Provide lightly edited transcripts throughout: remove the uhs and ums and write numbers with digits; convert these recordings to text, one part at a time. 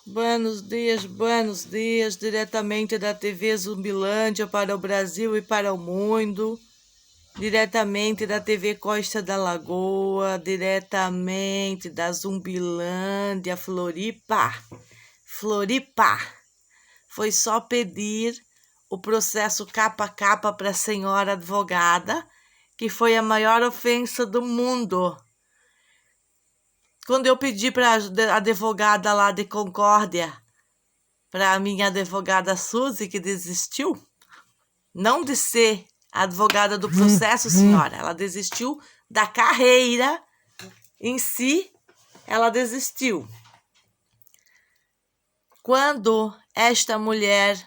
Buenos dias, diretamente da TV Zumbilândia para o Brasil e para o mundo, diretamente da TV Costa da Lagoa, diretamente da Zumbilândia, Floripa. Foi só pedir o processo capa a capa para a senhora advogada, que foi a maior ofensa do mundo. Quando eu pedi para a advogada lá de Concórdia, para a minha advogada Suzy, que desistiu, não de ser a advogada do processo, senhora, ela desistiu da carreira em si, ela desistiu. Quando esta mulher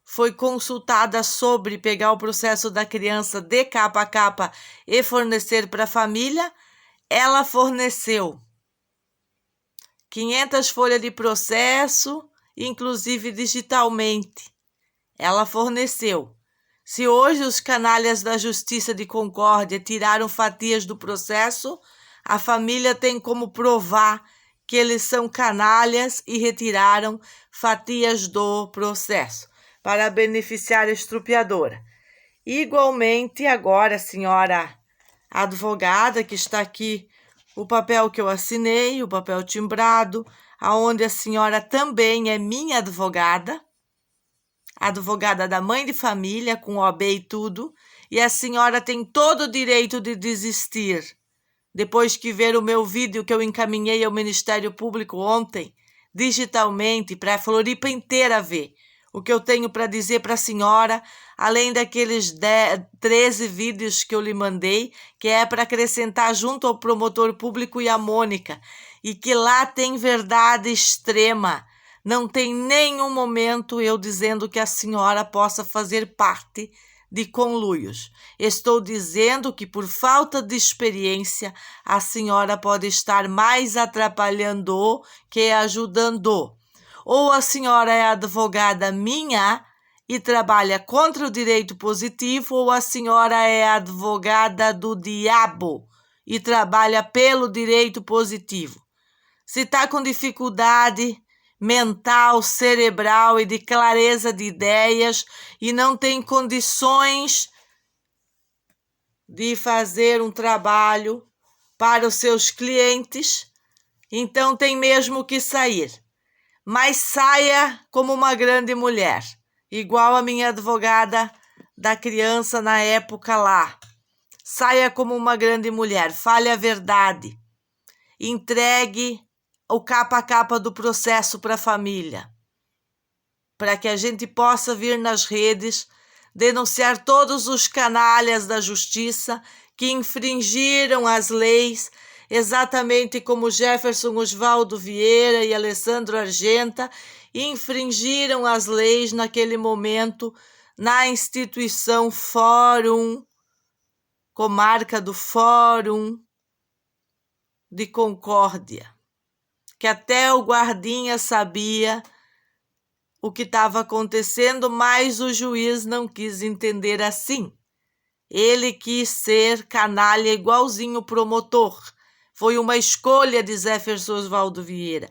foi consultada sobre pegar o processo da criança de capa a capa e fornecer para a família, ela forneceu 500 folhas de processo, inclusive digitalmente. Ela forneceu. Se hoje os canalhas da Justiça de Concórdia tiraram fatias do processo, a família tem como provar que eles são canalhas e retiraram fatias do processo para beneficiar a expropriadora. Igualmente, agora, a senhora advogada que está aqui, o papel que eu assinei, o papel timbrado, aonde a senhora também é minha advogada da mãe de família, com OAB e tudo, e a senhora tem todo o direito de desistir. Depois que ver o meu vídeo que eu encaminhei ao Ministério Público ontem, digitalmente, para a Floripa inteira ver o que eu tenho para dizer para a senhora, além daqueles 13 vídeos que eu lhe mandei, que é para acrescentar junto ao promotor público e à Mônica, e que lá tem verdade extrema. Não tem nenhum momento eu dizendo que a senhora possa fazer parte de conluios. Estou dizendo que, por falta de experiência, a senhora pode estar mais atrapalhando que ajudando. Ou a senhora é advogada minha e trabalha contra o direito positivo, ou a senhora é advogada do diabo e trabalha pelo direito positivo. Se está com dificuldade mental, cerebral e de clareza de ideias e não tem condições de fazer um trabalho para os seus clientes, então tem mesmo que sair. Mas saia como uma grande mulher, igual a minha advogada da criança na época lá. Saia como uma grande mulher, fale a verdade, entregue o capa a capa do processo para a família, para que a gente possa vir nas redes denunciar todos os canalhas da justiça que infringiram as leis, exatamente como Jefferson Osvaldo Vieira e Alessandro Argenta infringiram as leis naquele momento na instituição Fórum, comarca do Fórum de Concórdia, que até o guardinha sabia o que estava acontecendo, mas o juiz não quis entender assim. Ele quis ser canalha igualzinho o promotor. Foi uma escolha de Jefferson Osvaldo Vieira,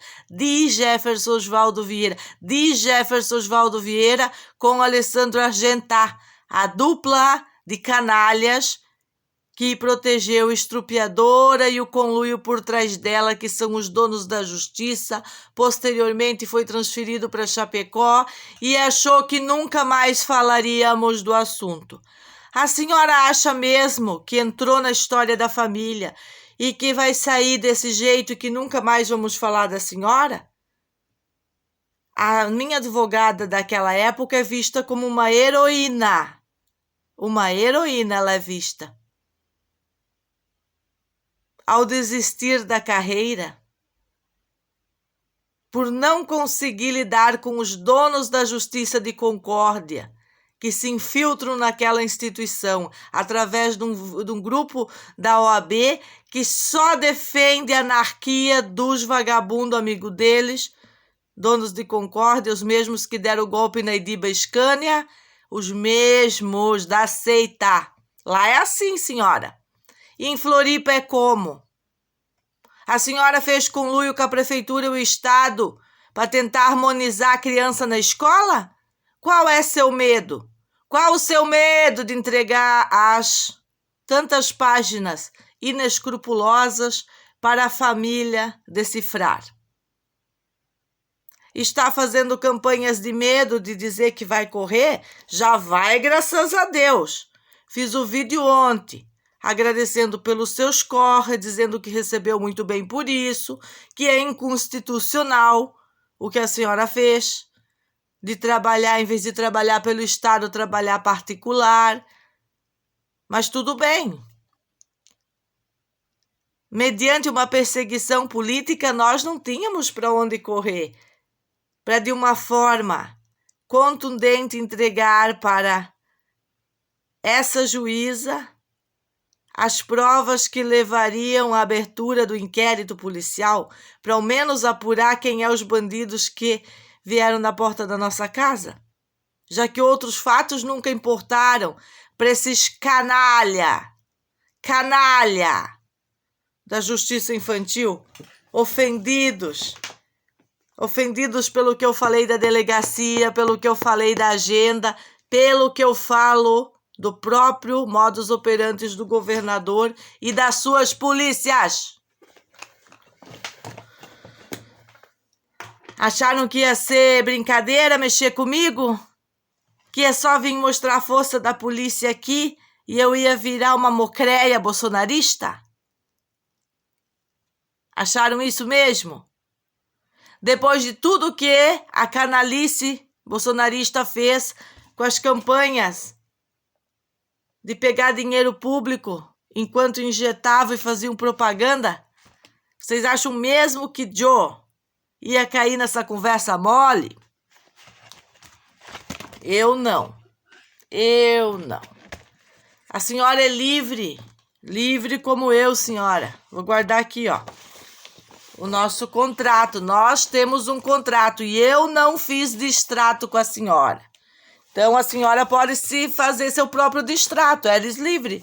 com Alessandro Argenta, a dupla de canalhas que protegeu a expropriadora e o conluio por trás dela, que são os donos da justiça. Posteriormente foi transferido para Chapecó e achou que nunca mais falaríamos do assunto. A senhora acha mesmo que entrou na história da família e que vai sair desse jeito e que nunca mais vamos falar da senhora? A minha advogada daquela época é vista como uma heroína. Uma heroína ela é vista. Ao desistir da carreira, por não conseguir lidar com os donos da Justiça de Concórdia, que se infiltram naquela instituição através de um grupo da OAB que só defende a anarquia dos vagabundos amigos deles, donos de Concórdia, os mesmos que deram o golpe na Ediba Scania, os mesmos da seita. Lá é assim, senhora. E em Floripa é como? A senhora fez conluio com a prefeitura e o Estado para tentar harmonizar a criança na escola? Qual é seu medo? Qual o seu medo de entregar as tantas páginas inescrupulosas para a família decifrar? Está fazendo campanhas de medo de dizer que vai correr? Já vai, graças a Deus. Fiz o vídeo ontem, agradecendo pelos seus corre, dizendo que recebeu muito bem por isso, que é inconstitucional o que a senhora fez, de trabalhar, em vez de trabalhar pelo Estado, trabalhar particular. Mas tudo bem. Mediante uma perseguição política, nós não tínhamos para onde correr, para de uma forma contundente entregar para essa juíza as provas que levariam à abertura do inquérito policial, para ao menos apurar quem é os bandidos que vieram na porta da nossa casa, já que outros fatos nunca importaram para esses canalha da justiça infantil, ofendidos pelo que eu falei da delegacia, pelo que eu falei da agenda, pelo que eu falo do próprio modus operandi do governador e das suas polícias. Acharam que ia ser brincadeira mexer comigo? Que é só vir mostrar a força da polícia aqui e eu ia virar uma mocreia bolsonarista? Acharam isso mesmo? Depois de tudo que a canalice bolsonarista fez com as campanhas de pegar dinheiro público enquanto injetavam e faziam propaganda, vocês acham mesmo que Joe ia cair nessa conversa mole? Eu não. A senhora é livre como eu, senhora. Vou guardar aqui, ó, o nosso contrato. Nós temos um contrato e eu não fiz distrato com a senhora. Então, a senhora pode se fazer seu próprio distrato, eres livre.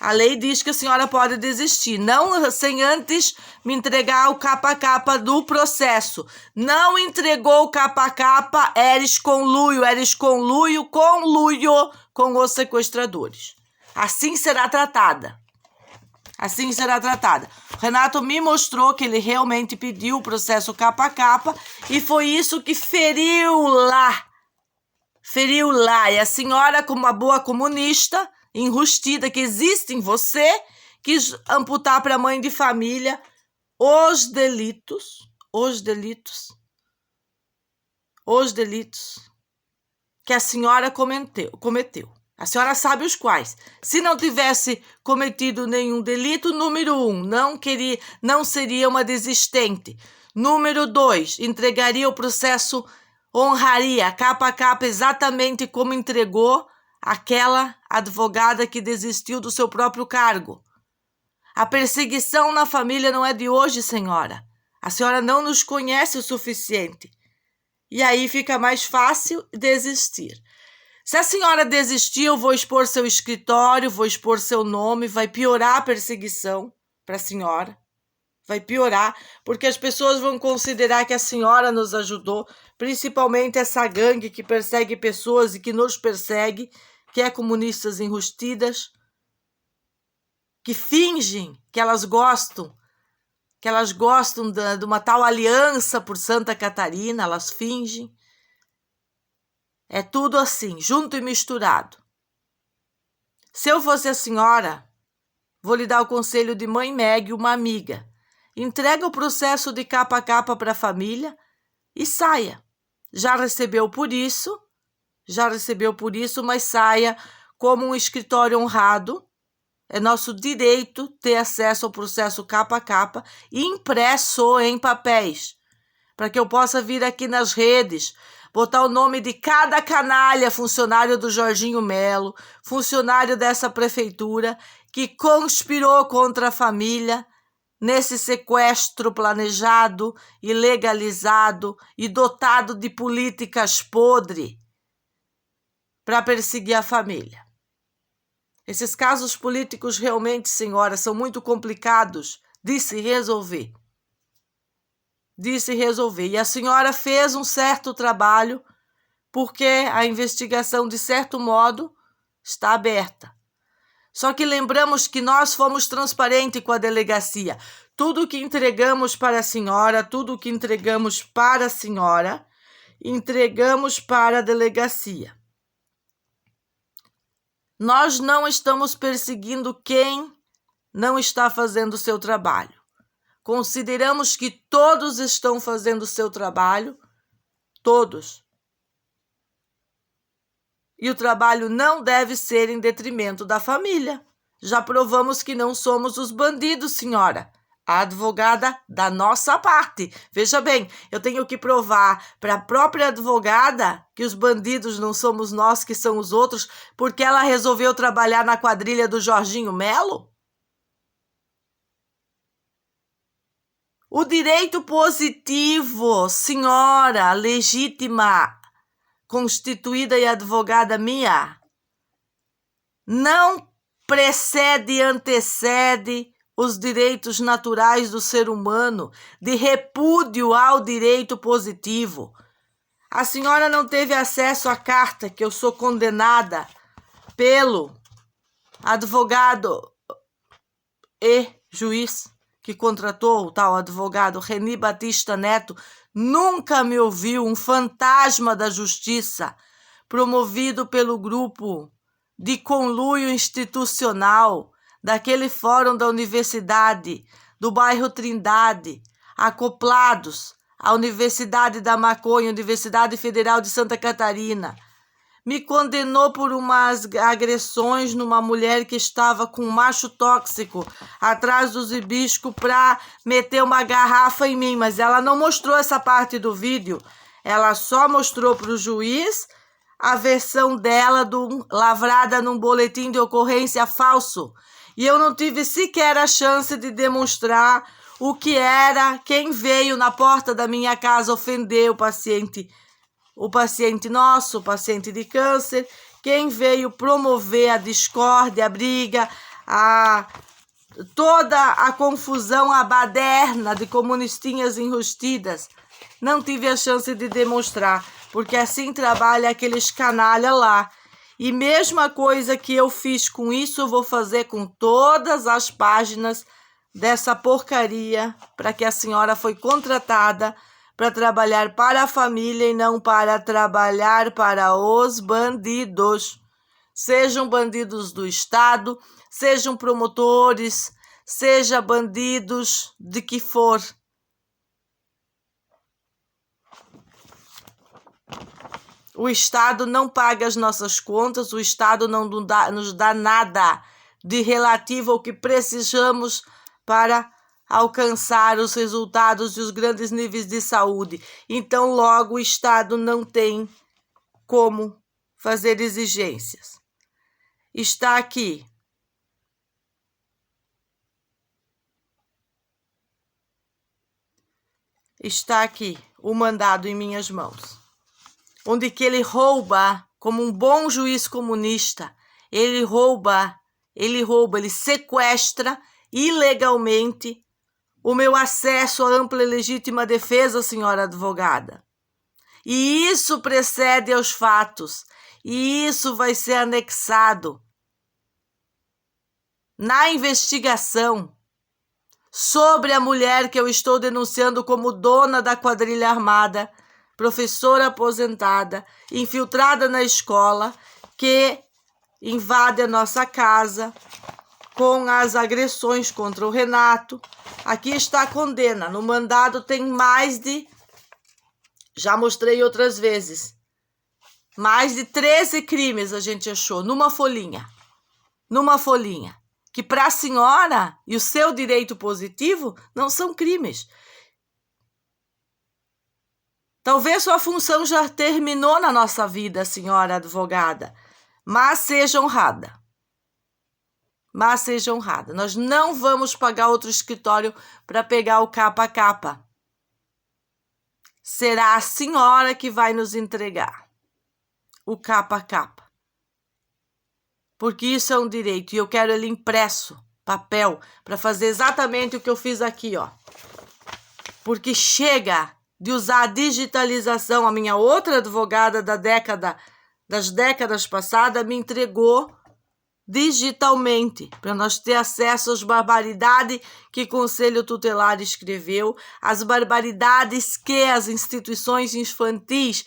A lei diz que a senhora pode desistir, não sem antes me entregar o capa a capa do processo. Não entregou o capa a capa, eres conluio com os sequestradores. Assim será tratada. O Renato me mostrou que ele realmente pediu o processo capa a capa e foi isso que feriu lá. E a senhora, como uma boa comunista enrustida que existe em você, quis amputar para a mãe de família os delitos que a senhora cometeu. A senhora sabe os quais. Se não tivesse cometido nenhum delito, número 1, não seria uma desistente. Número 2, entregaria o processo, honraria capa a capa exatamente como entregou aquela advogada que desistiu do seu próprio cargo. A perseguição na família não é de hoje, senhora. A senhora não nos conhece o suficiente. E aí fica mais fácil desistir. Se a senhora desistir, eu vou expor seu escritório, vou expor seu nome, vai piorar a perseguição para a senhora. Vai piorar, porque as pessoas vão considerar que a senhora nos ajudou, principalmente essa gangue que persegue pessoas e que nos persegue, que é comunistas enrustidas, que fingem que elas gostam de uma tal aliança por Santa Catarina, elas fingem. É tudo assim, junto e misturado. Se eu fosse a senhora, vou lhe dar o conselho de mãe Meg, uma amiga. Entrega o processo de capa a capa para a família e saia. Já recebeu por isso, mas saia como um escritório honrado. É nosso direito ter acesso ao processo capa a capa e impresso em papéis, para que eu possa vir aqui nas redes, botar o nome de cada canalha, funcionário do Jorginho Melo, funcionário dessa prefeitura, que conspirou contra a família nesse sequestro planejado e legalizado e dotado de políticas podres para perseguir a família. Esses casos políticos realmente, senhora, são muito complicados de se resolver. disse resolver. E a senhora fez um certo trabalho, porque a investigação, de certo modo, está aberta. Só que lembramos que nós fomos transparentes com a delegacia. Tudo que entregamos para a senhora, tudo que entregamos para a senhora, entregamos para a delegacia. Nós não estamos perseguindo quem não está fazendo o seu trabalho. Consideramos que todos estão fazendo o seu trabalho, todos. E o trabalho não deve ser em detrimento da família. Já provamos que não somos os bandidos, senhora. A advogada da nossa parte. Veja bem, eu tenho que provar para a própria advogada que os bandidos não somos nós, que são os outros, porque ela resolveu trabalhar na quadrilha do Jorginho Melo? O direito positivo, senhora legítima, constituída e advogada minha, não precede e antecede os direitos naturais do ser humano, de repúdio ao direito positivo. A senhora não teve acesso à carta que eu sou condenada pelo advogado e juiz que contratou o tal advogado Reni Batista Neto. Nunca me ouviu, um fantasma da justiça, promovido pelo grupo de conluio institucional daquele fórum da universidade, do bairro Trindade, acoplados à Universidade da Maconha, Universidade Federal de Santa Catarina. Me condenou por umas agressões numa mulher que estava com um macho tóxico atrás do hibisco para meter uma garrafa em mim, mas ela não mostrou essa parte do vídeo. Ela só mostrou para o juiz a versão dela lavrada num boletim de ocorrência falso. E eu não tive sequer a chance de demonstrar o que era, quem veio na porta da minha casa ofender o paciente nosso, o paciente de câncer, quem veio promover a discórdia, a briga, toda a confusão, a baderna de comunistinhas enrustidas. Não tive a chance de demonstrar, porque assim trabalha aqueles canalha lá. E mesma coisa que eu fiz com isso, eu vou fazer com todas as páginas dessa porcaria, para que a senhora foi contratada para trabalhar para a família e não para trabalhar para os bandidos. Sejam bandidos do Estado, sejam promotores, sejam bandidos de que for. O Estado não paga as nossas contas, o Estado não nos dá nada de relativo ao que precisamos para alcançar os resultados e os grandes níveis de saúde. Então, logo, o Estado não tem como fazer exigências. Está aqui. Está aqui o mandado em minhas mãos, onde que ele rouba, como um bom juiz comunista, ele sequestra ilegalmente o meu acesso à ampla e legítima defesa, senhora advogada. E isso precede aos fatos, e isso vai ser anexado na investigação sobre a mulher que eu estou denunciando como dona da quadrilha armada, professora aposentada, infiltrada na escola, que invade a nossa casa com as agressões contra o Renato. Aqui está a condena. No mandado tem mais de, já mostrei outras vezes, mais de 13 crimes a gente achou numa folhinha. Que para a senhora e o seu direito positivo não são crimes. Talvez sua função já terminou na nossa vida, senhora advogada, mas seja honrada. Nós não vamos pagar outro escritório para pegar o capa a capa. Será a senhora que vai nos entregar o capa a capa. Porque isso é um direito e eu quero ele impresso, papel, para fazer exatamente o que eu fiz aqui, ó. porque chega de usar a digitalização. A minha outra advogada das décadas passadas me entregou digitalmente, para nós ter acesso às barbaridades que o Conselho Tutelar escreveu, as barbaridades que as instituições infantis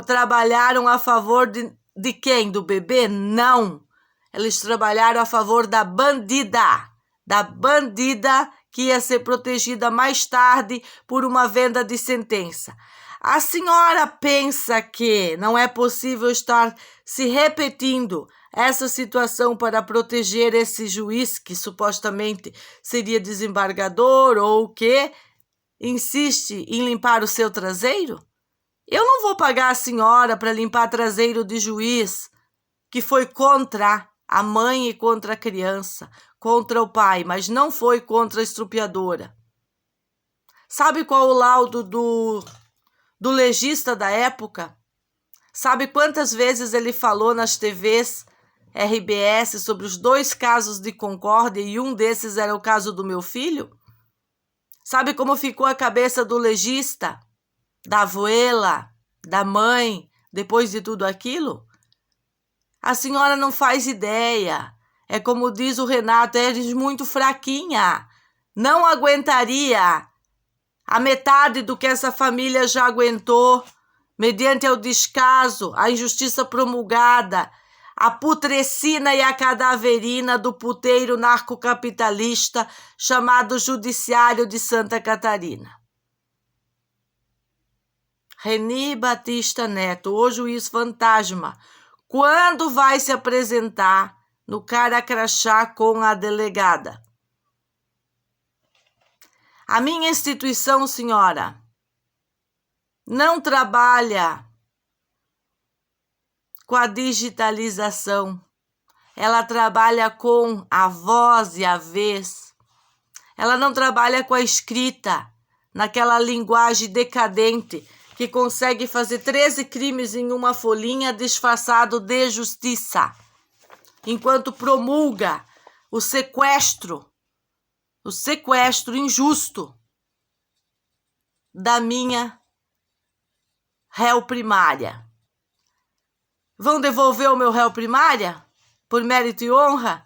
trabalharam a favor de quem? Do bebê? Não. Eles trabalharam a favor da bandida que ia ser protegida mais tarde por uma venda de sentença. A senhora pensa que não é possível estar se repetindo essa situação para proteger esse juiz que supostamente seria desembargador ou que insiste em limpar o seu traseiro? Eu não vou pagar a senhora para limpar traseiro de juiz que foi contra a mãe e contra a criança, contra o pai, mas não foi contra a estrupiadora. Sabe qual o laudo do legista da época? Sabe quantas vezes ele falou nas TVs RBS sobre os 2 casos de concórdia e um desses era o caso do meu filho? Sabe como ficou a cabeça do legista, da abuela, da mãe, depois de tudo aquilo? A senhora não faz ideia. É como diz o Renato, eres muito fraquinha. Não aguentaria a metade do que essa família já aguentou, mediante o descaso, a injustiça promulgada, a putrescina e a cadaverina do puteiro narcocapitalista chamado Judiciário de Santa Catarina. Reni Batista Neto, o juiz fantasma, quando vai se apresentar no cara-crachá com a delegada? A minha instituição, senhora, não trabalha com a digitalização. Ela trabalha com a voz e a vez. Ela não trabalha com a escrita, naquela linguagem decadente que consegue fazer 13 crimes em uma folhinha disfarçado de justiça, enquanto promulga o sequestro injusto da minha réu primária. Vão devolver o meu réu primária por mérito e honra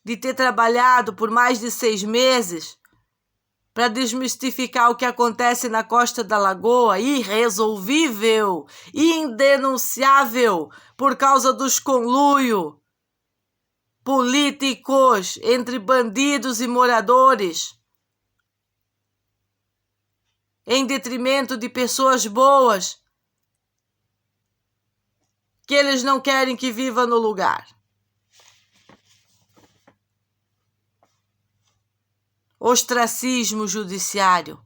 de ter trabalhado por mais de 6 meses para desmistificar o que acontece na Costa da Lagoa, irresolvível, indenunciável, por causa dos conluios políticos entre bandidos e moradores, em detrimento de pessoas boas, que eles não querem que viva no lugar. Ostracismo judiciário.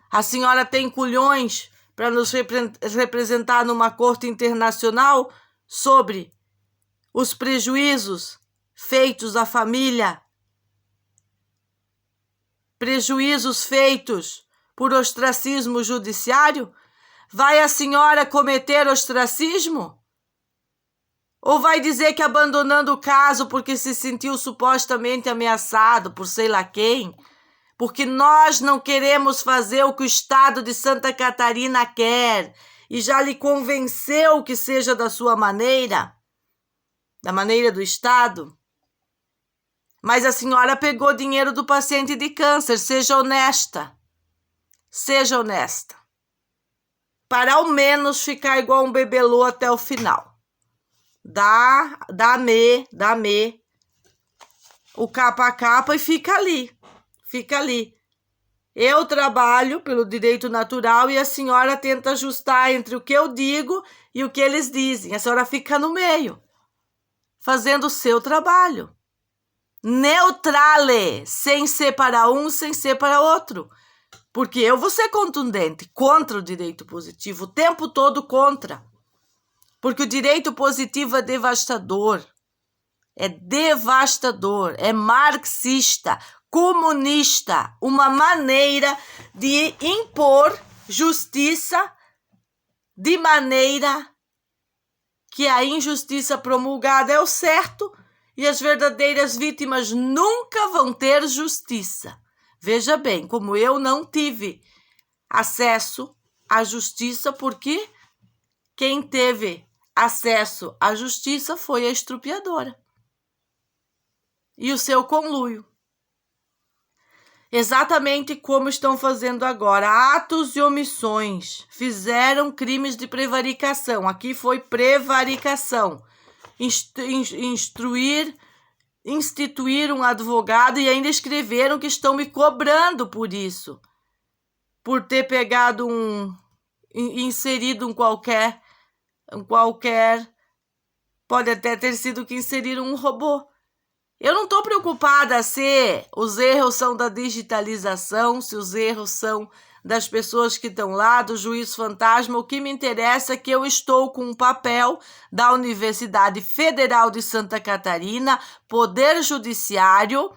A senhora tem culhões para nos representar numa corte internacional sobre os prejuízos feitos à família, prejuízos feitos por ostracismo judiciário? Vai a senhora cometer ostracismo? Ou vai dizer que abandonando o caso porque se sentiu supostamente ameaçado por sei lá quem? Porque nós não queremos fazer o que o Estado de Santa Catarina quer e já lhe convenceu que seja da sua maneira, da maneira do Estado. Mas a senhora pegou dinheiro do paciente de câncer, seja honesta. Seja honesta. Para ao menos ficar igual um bebelô até o final. Dá-me o capa a capa e fica ali. Eu trabalho pelo direito natural e a senhora tenta ajustar entre o que eu digo e o que eles dizem. A senhora fica no meio, fazendo o seu trabalho. Neutrale, sem ser para um, sem ser para outro. Porque eu vou ser contundente contra o direito positivo, o tempo todo contra. Porque o direito positivo é devastador, é marxista, comunista, uma maneira de impor justiça de maneira que a injustiça promulgada é o certo e as verdadeiras vítimas nunca vão ter justiça. Veja bem, como eu não tive acesso à justiça, porque quem teve acesso à justiça foi a estrupiadora e o seu conluio. Exatamente como estão fazendo agora. Atos e omissões. Fizeram crimes de prevaricação. Aqui foi prevaricação. Instituir um advogado e ainda escreveram que estão me cobrando por isso. Por ter pegado inserido um qualquer, pode até ter sido que inseriram um robô. Eu não estou preocupada se os erros são da digitalização, se os erros são das pessoas que estão lá, do juiz fantasma. O que me interessa é que eu estou com um papel da Universidade Federal de Santa Catarina, Poder Judiciário,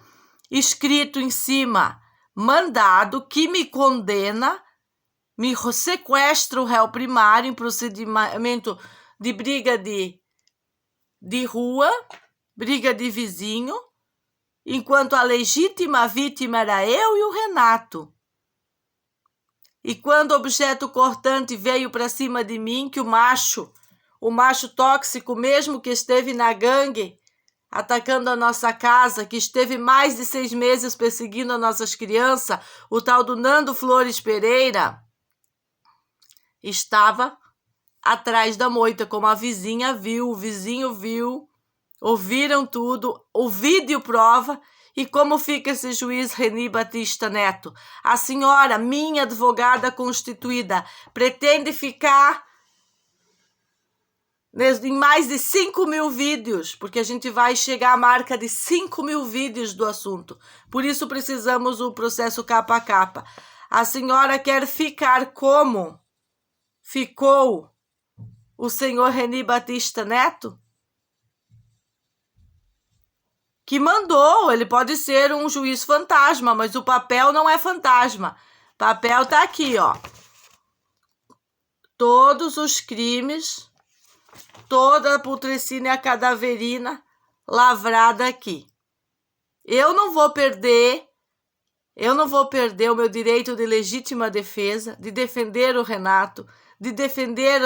escrito em cima, mandado, que me condena, me sequestra o réu primário em procedimento de briga de rua, briga de vizinho, enquanto a legítima vítima era eu e o Renato. E quando o objeto cortante veio para cima de mim, que o macho tóxico mesmo, que esteve na gangue, atacando a nossa casa, que esteve mais de 6 meses perseguindo as nossas crianças, o tal do Nando Flores Pereira, estava atrás da moita, como a vizinha viu, o vizinho viu, ouviram tudo, o vídeo prova. E como fica esse juiz Reni Batista Neto? A senhora, minha advogada constituída, pretende ficar em mais de 5.000 vídeos, porque a gente vai chegar à marca de 5.000 vídeos do assunto. Por isso precisamos do processo capa a capa. A senhora quer ficar como ficou o senhor Reni Batista Neto? Que mandou, ele pode ser um juiz fantasma, mas o papel não é fantasma. O papel tá aqui, ó. Todos os crimes, toda a putrescina cadaverina lavrada aqui. Eu não vou perder o meu direito de legítima defesa, de defender o Renato, de defender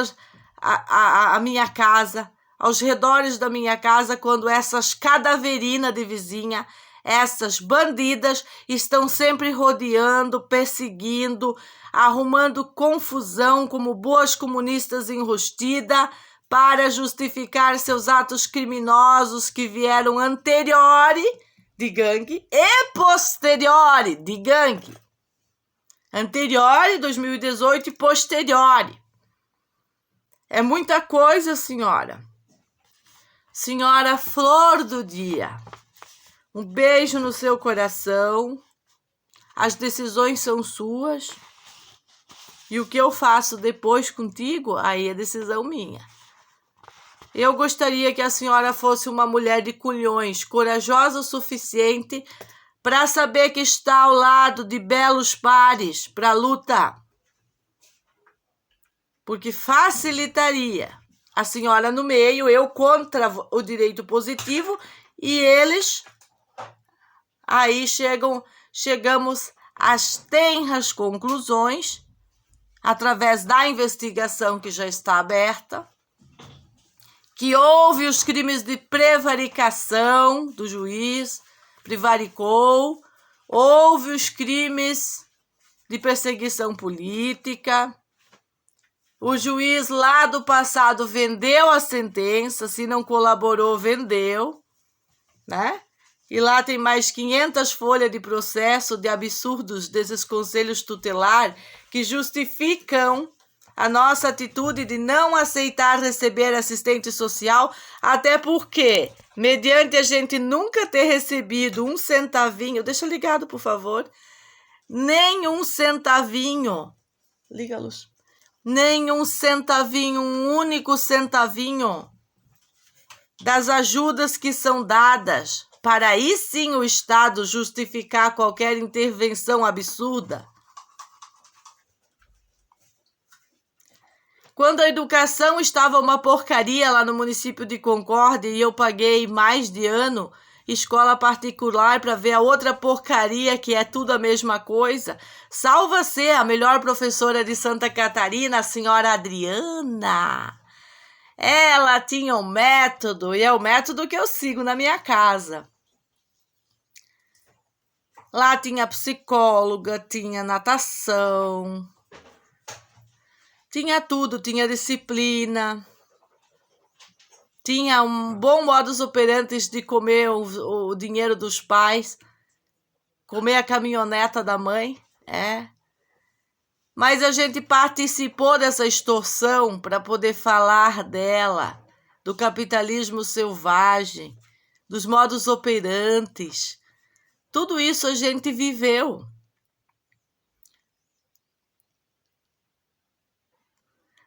a minha casa, aos redores da minha casa, quando essas cadaverinas de vizinha, essas bandidas, estão sempre rodeando, perseguindo, arrumando confusão como boas comunistas enrustidas para justificar seus atos criminosos que vieram anteriori de gangue e posteriori de gangue. Anteriori, 2018, e posteriori. É muita coisa, senhora. Senhora Flor do Dia, um beijo no seu coração. As decisões são suas. E o que eu faço depois contigo, aí é decisão minha. Eu gostaria que a senhora fosse uma mulher de culhões, corajosa o suficiente para saber que está ao lado de belos pares para lutar. Porque facilitaria a senhora no meio, eu contra o direito positivo, e eles aí chegamos às tenras conclusões, através da investigação que já está aberta, que houve os crimes de prevaricação do juiz, prevaricou, houve os crimes de perseguição política. O juiz lá do passado vendeu a sentença, se não colaborou, vendeu, né? E lá tem mais 500 folhas de processo de absurdos desses conselhos tutelar que justificam a nossa atitude de não aceitar receber assistente social, até porque, mediante a gente nunca ter recebido um centavinho, deixa ligado, por favor, nem um centavinho, liga a luz, nem um centavinho, um único centavinho das ajudas que são dadas, para aí sim o Estado justificar qualquer intervenção absurda. Quando a educação estava uma porcaria lá no município de Concórdia e eu paguei mais de ano escola particular para ver a outra porcaria que é tudo a mesma coisa. Salva-se a melhor professora de Santa Catarina, a senhora Adriana. Ela tinha um método, e é o método que eu sigo na minha casa. Lá tinha psicóloga, tinha natação, tinha tudo, tinha disciplina, tinha um bom modus operandi de comer o dinheiro dos pais, comer a caminhoneta da mãe, Mas a gente participou dessa extorsão para poder falar dela, do capitalismo selvagem, dos modus operantes. Tudo isso a gente viveu.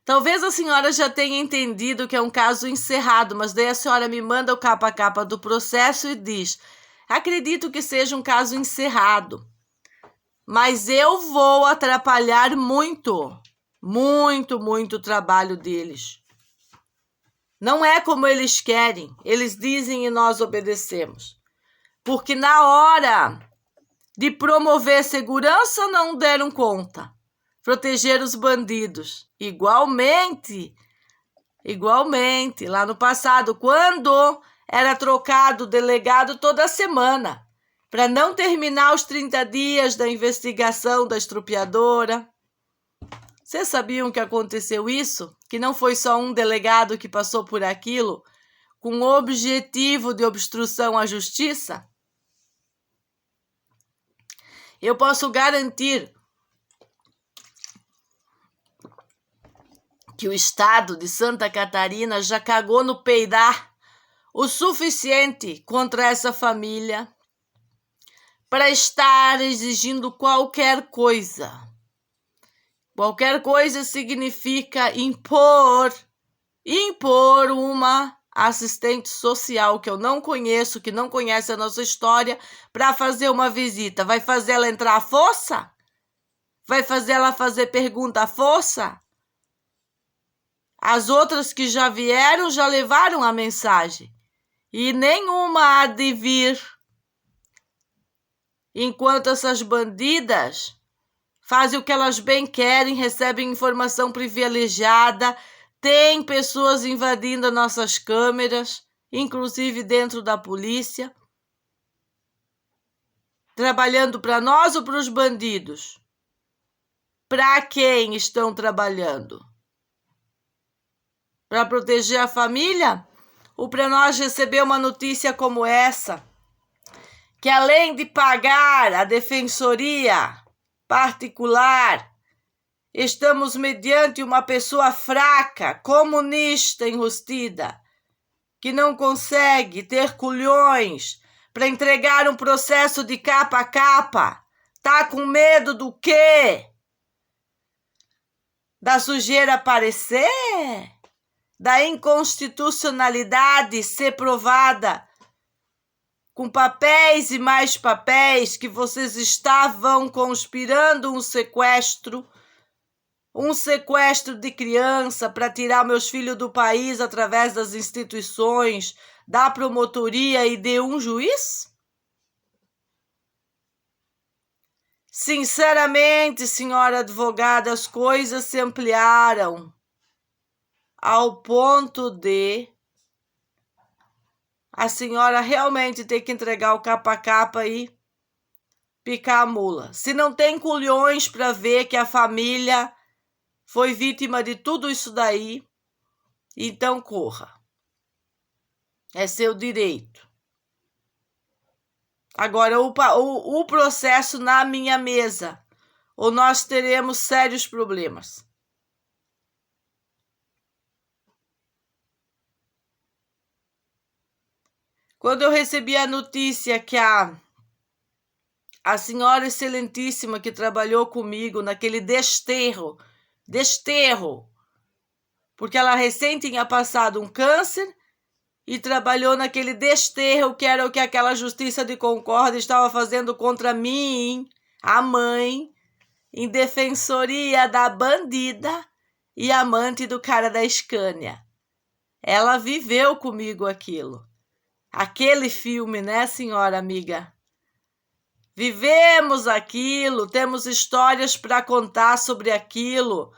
Talvez a senhora já tenha entendido que é um caso encerrado, mas daí a senhora me manda o capa a capa do processo e diz: acredito que seja um caso encerrado, mas eu vou atrapalhar muito o trabalho deles. Não é como eles querem, eles dizem e nós obedecemos. Porque na hora de promover segurança não deram conta. Proteger os bandidos. Igualmente, lá no passado, quando era trocado delegado toda semana, para não terminar os 30 dias da investigação da estrupiadora. Vocês sabiam que aconteceu isso? Que não foi só um delegado que passou por aquilo com o objetivo de obstrução à justiça? Eu posso garantir que o estado de Santa Catarina já cagou no peidar o suficiente contra essa família para estar exigindo qualquer coisa. Qualquer coisa significa impor uma assistente social que eu não conheço, que não conhece a nossa história, para fazer uma visita. Vai fazer ela entrar à força? Vai fazer ela fazer pergunta à força? As outras que já vieram já levaram a mensagem. E nenhuma há de vir. Enquanto essas bandidas fazem o que elas bem querem, recebem informação privilegiada, tem pessoas invadindo as nossas câmeras, inclusive dentro da polícia, trabalhando para nós ou para os bandidos? Para quem estão trabalhando? Para proteger a família? Ou para nós receber uma notícia como essa? Que além de pagar a defensoria particular, estamos mediante uma pessoa fraca, comunista enrustida, que não consegue ter culhões para entregar um processo de capa a capa. Tá com medo do quê? Da sujeira aparecer? Da inconstitucionalidade ser provada com papéis e mais papéis que vocês estavam conspirando um sequestro de criança para tirar meus filhos do país através das instituições, da promotoria e de um juiz? Sinceramente, senhora advogada, as coisas se ampliaram ao ponto de a senhora realmente ter que entregar o capa a capa e picar a mula. Se não tem culhões para ver que a família foi vítima de tudo isso daí, então corra. É seu direito. Agora, o processo na minha mesa, ou nós teremos sérios problemas. Quando eu recebi a notícia que a senhora excelentíssima que trabalhou comigo naquele desterro, porque ela recém tinha passado um câncer e trabalhou naquele desterro que era o que aquela Justiça de Concórdia estava fazendo contra mim, a mãe, em defensoria da bandida e amante do cara da Scania. Ela viveu comigo aquilo. aquele filme, né, senhora amiga? Vivemos aquilo, temos histórias para contar sobre aquilo,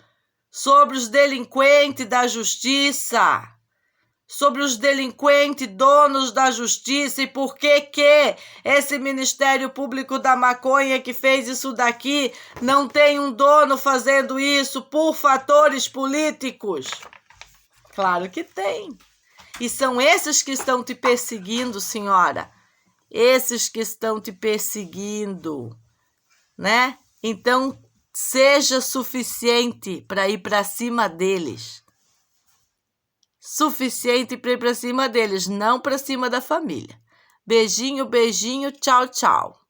sobre os delinquentes da justiça, sobre os delinquentes donos da justiça e por que esse Ministério Público da Maconha que fez isso daqui não tem um dono fazendo isso por fatores políticos? Claro que tem. E são esses que estão te perseguindo, senhora. Esses que estão te perseguindo, né? Então, seja suficiente para ir para cima deles. Suficiente para ir para cima deles, não para cima da família. Beijinho, beijinho, tchau, tchau.